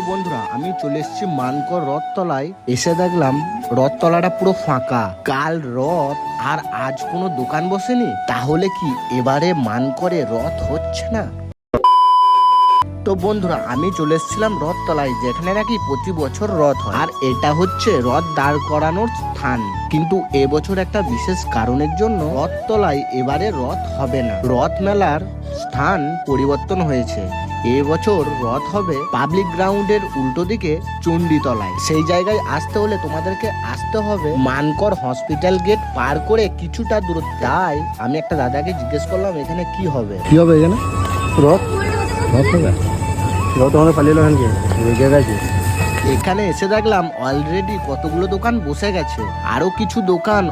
বন্ধুরা আমি চলে এসেছি মানকর রথতলায়। এসে দেখলাম রথতলাটা পুরো ফাঁকা। কাল রথ আর আজ কোনো দোকান বসেনি, তাহলে কি এবারে মানকরে রথ হচ্ছে না? তো বন্ধুরা আমি চলে এসেছিলাম রথতলায়, যেখানে নাকি প্রতি বছর রথ হয়, আর এটা হচ্ছে রথ দাঁড় করানোর স্থান। কিন্তু এবছর একটা বিশেষ কারণের জন্য রথতলায় এবারে রথ হবে না। রথ মেলার স্থান পরিবর্তন হয়েছে। এবছর রথ হবে পাবলিক গ্রাউন্ডের উল্টো দিকে চণ্ডীতলায়। সেই জায়গায় আসতে হলে তোমাদেরকে আসতে হবে মানকর হসপিটাল গেট পার করে কিছুটা দূর। তাই আমি একটা দাদাকে জিজ্ঞেস করলাম এখানে কি হবে। এখানে রথ রথ হবে, রথ আমাদের পালিয়ে এলো রেগে গেছে। এখানে এসে দেখলাম অলরেডি কতগুলো দোকান বসে গেছে, আরো কিছু দোকান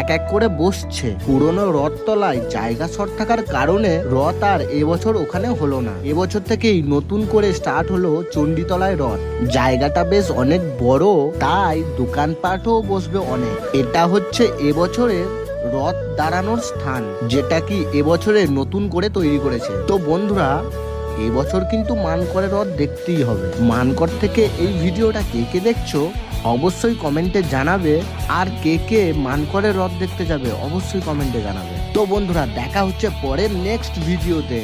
এক এক করে বসছে। পুরনো রথতলায় জায়গা শর্ট থাকার কারণে রথ আর এবছর ওখানে হলো না। এবছর থেকেই নতুন করে স্টার্ট হলো চণ্ডীতলায় রথ। জায়গাটা বেশ অনেক বড়, তাই দোকানপাটও বসবে অনেক। এটা হচ্ছে এবছরের রথ দাঁড়ানোর স্থান, যেটা কি এবছরে নতুন করে তৈরি করেছে। তো বন্ধুরা এবছর কিন্তু মানকরে রথ দেখতেই হবে। মানকর থেকে এই ভিডিওটা কে কে দেখছো অবশ্যই কমেন্টে জানাবে, আর কে কে মানকরে রথ দেখতে যাবে অবশ্যই কমেন্টে জানাবে। তো বন্ধুরা দেখা হচ্ছে পরের নেক্সট ভিডিওতে।